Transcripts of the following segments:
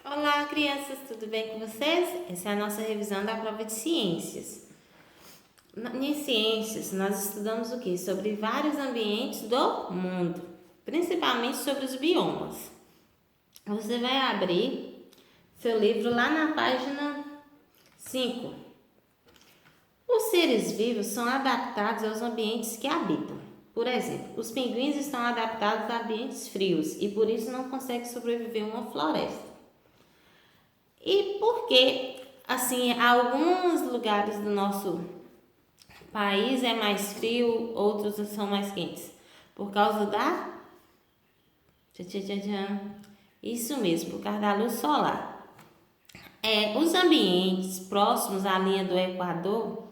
Olá, crianças, tudo bem com vocês? Essa é a nossa revisão da prova de ciências. Em ciências, nós estudamos o quê? Sobre vários ambientes do mundo, principalmente sobre os biomas. Você vai abrir seu livro lá na página 5. Os seres vivos são adaptados aos ambientes que habitam. Por exemplo, os pinguins estão adaptados a ambientes frios e por isso não conseguem sobreviver em uma floresta. E por que, assim, alguns lugares do nosso país é mais frio, outros são mais quentes? Por causa da... Isso mesmo, por causa da luz solar. Os ambientes próximos à linha do Equador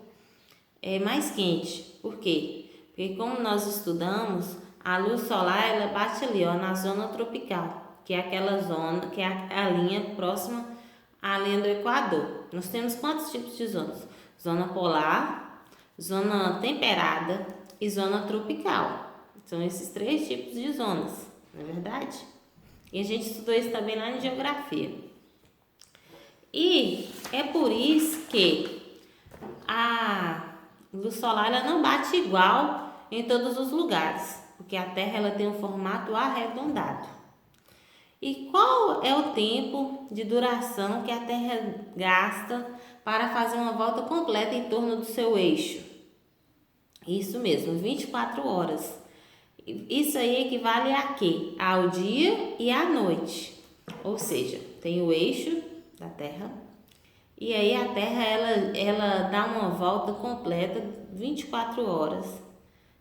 é mais quente. Por quê? Porque como nós estudamos, a luz solar ela bate ali, ó, na zona tropical, que é aquela zona, que é a linha próxima à linha do Equador. Nós temos quantos tipos de zonas? Zona polar, zona temperada e zona tropical. São esses 3 tipos de zonas, não é verdade? E a gente estudou isso também lá em geografia. E é por isso que a luz solar ela não bate igual em todos os lugares, porque a Terra ela tem um formato arredondado. E qual é o tempo de duração que a Terra gasta para fazer uma volta completa em torno do seu eixo? Isso mesmo, 24 horas. Isso aí equivale a quê? Ao dia e à noite. Ou seja, tem o eixo da Terra e aí a Terra ela dá uma volta completa 24 horas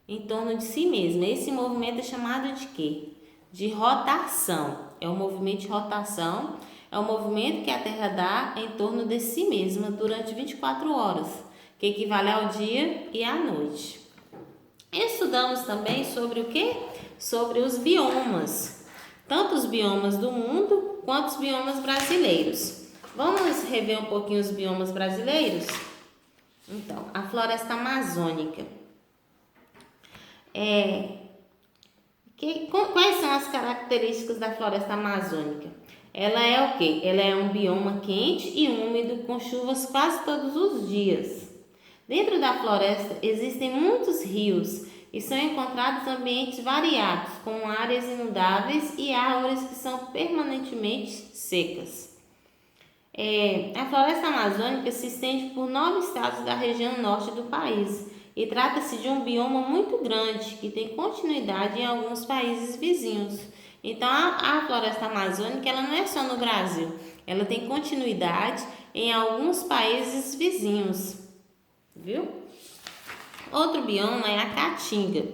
em torno de si mesma. Esse movimento é chamado de quê? De rotação. É um movimento de rotação, é um movimento que a Terra dá em torno de si mesma durante 24 horas, que equivale ao dia e à noite. Estudamos também sobre o quê? Sobre os biomas, tanto os biomas do mundo quanto os biomas brasileiros. Vamos rever um pouquinho os biomas brasileiros? Então, a floresta amazônica. Quais são as características da floresta amazônica? Ela é o quê? Ela é um bioma quente e úmido com chuvas quase todos os dias. Dentro da floresta existem muitos rios e são encontrados ambientes variados, como áreas inundáveis e árvores que são permanentemente secas. A floresta amazônica se estende por 9 estados da região norte do país e trata-se de um bioma muito grande que tem continuidade em alguns países vizinhos. Então, a floresta amazônica ela não é só no Brasil, ela tem continuidade em alguns países vizinhos, viu? Outro bioma é a caatinga.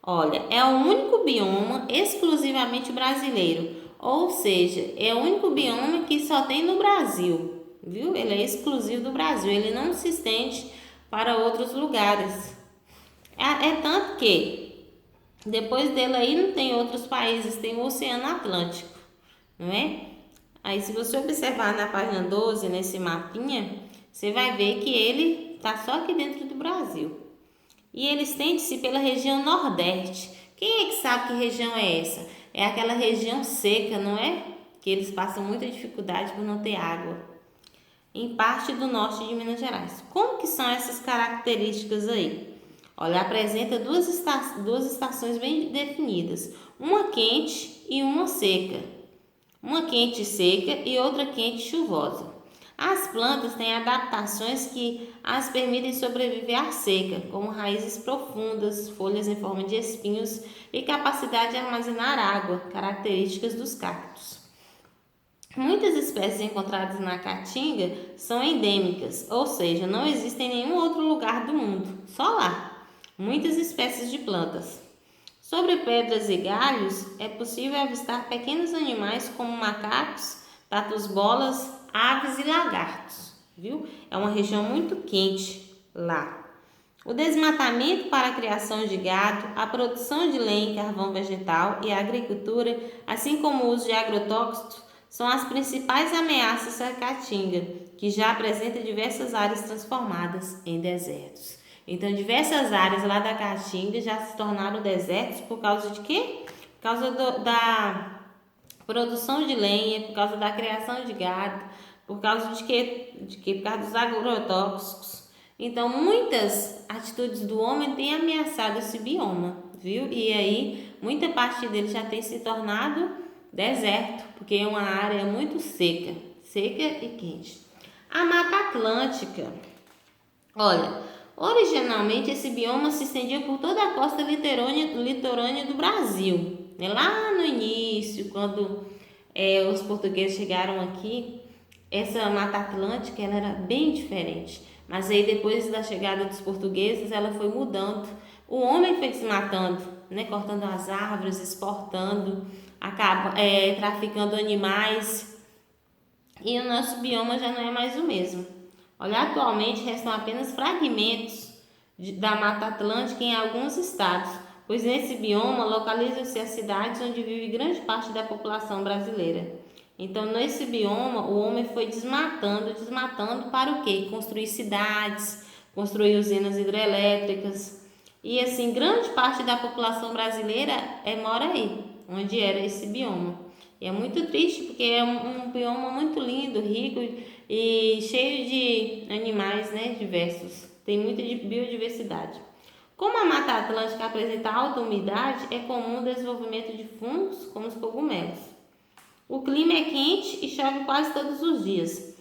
Olha, é o único bioma exclusivamente brasileiro, ou seja, é o único bioma que só tem no Brasil, viu? Ele é exclusivo do Brasil, ele não se estende para outros lugares. É tanto que depois dele aí não tem outros países, tem o Oceano Atlântico, não é? Aí se você observar na página 12, nesse mapinha, você vai ver que ele está só aqui dentro do Brasil. E ele estende-se pela região Nordeste. Quem é que sabe que região é essa? É aquela região seca, não é? Que eles passam muita dificuldade por não ter água. Em parte do norte de Minas Gerais. Como que são essas características aí? Olha, apresenta duas estações bem definidas. Uma quente e uma seca. Uma quente e seca e outra quente e chuvosa. As plantas têm adaptações que as permitem sobreviver à seca, como raízes profundas, folhas em forma de espinhos e capacidade de armazenar água, características dos cactos. Muitas espécies encontradas na caatinga são endêmicas, ou seja, não existem em nenhum outro lugar do mundo, só lá. Muitas espécies de plantas. Sobre pedras e galhos, é possível avistar pequenos animais como macacos, tatus-bolas, aves e lagartos, viu? É uma região muito quente lá. O desmatamento para a criação de gado, a produção de lenha e carvão vegetal e a agricultura, assim como o uso de agrotóxicos, são as principais ameaças à caatinga, que já apresenta diversas áreas transformadas em desertos. Então, diversas áreas lá da caatinga já se tornaram desertos por causa de quê? Por causa da produção de lenha, por causa da criação de gado, por causa de quê? Por causa dos agrotóxicos. Então, muitas atitudes do homem têm ameaçado esse bioma, viu? E aí, muita parte dele já tem se tornado deserto, porque é uma área muito seca e quente. A Mata Atlântica. Olha, originalmente esse bioma se estendia por toda a costa litorânea do Brasil. Né? Lá no início, quando os portugueses chegaram aqui, essa Mata Atlântica ela era bem diferente. Mas aí depois da chegada dos portugueses, ela foi mudando. O homem foi desmatando, né? Cortando as árvores, exportando, traficando animais. E o nosso bioma já não é mais o mesmo. Olha, atualmente restam apenas fragmentos da Mata Atlântica em alguns estados, pois nesse bioma localizam-se as cidades onde vive grande parte da população brasileira. Então, nesse bioma, o homem foi desmatando para o quê? Construir cidades, construir usinas hidrelétricas. E assim, grande parte da população brasileira mora aí, onde era esse bioma. E é muito triste porque é um bioma muito lindo, rico e cheio de animais, né, diversos. Tem muita biodiversidade. Como a Mata Atlântica apresenta alta umidade, é comum o desenvolvimento de fungos como os cogumelos. O clima é quente e chove quase todos os dias.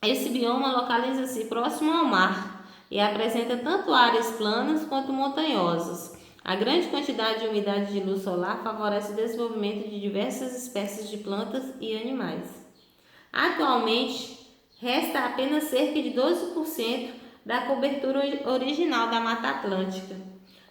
Esse bioma localiza-se próximo ao mar e apresenta tanto áreas planas quanto montanhosas. A grande quantidade de umidade de luz solar favorece o desenvolvimento de diversas espécies de plantas e animais. Atualmente, resta apenas cerca de 12% da cobertura original da Mata Atlântica.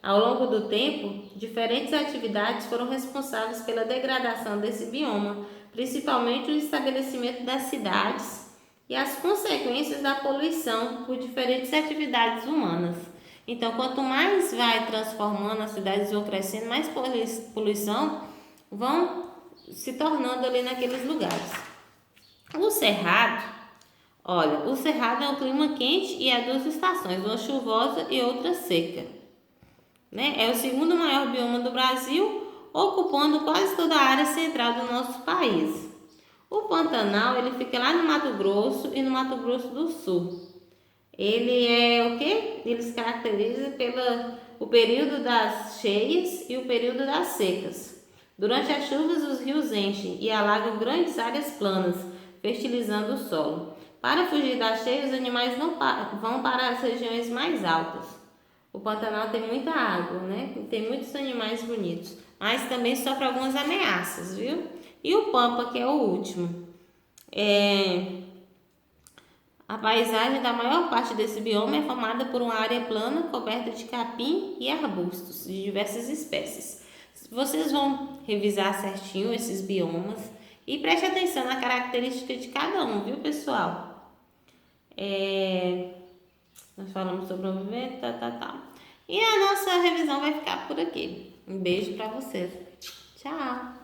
Ao longo do tempo, diferentes atividades foram responsáveis pela degradação desse bioma, principalmente o estabelecimento das cidades e as consequências da poluição por diferentes atividades humanas. Então, quanto mais vai transformando, as cidades vão crescendo, mais poluição vão se tornando ali naqueles lugares. O Cerrado, olha, o Cerrado é um clima quente e há duas estações, uma chuvosa e outra seca. Né? É o segundo maior bioma do Brasil, ocupando quase toda a área central do nosso país. O Pantanal, ele fica lá no Mato Grosso e no Mato Grosso do Sul. Ele é o quê? Ele se caracteriza pelo período das cheias e o período das secas. Durante as chuvas, os rios enchem e alagam grandes áreas planas, fertilizando o solo. Para fugir das cheias, os animais não vão para as regiões mais altas. O Pantanal tem muita água, né? Tem muitos animais bonitos, mas também sofre algumas ameaças, viu? E o Pampa, que é o último. A paisagem da maior parte desse bioma é formada por uma área plana coberta de capim e arbustos de diversas espécies. Vocês vão revisar certinho esses biomas e preste atenção na característica de cada um, viu, pessoal? Nós falamos sobre o movimento, E a nossa revisão vai ficar por aqui. Um beijo para vocês. Tchau!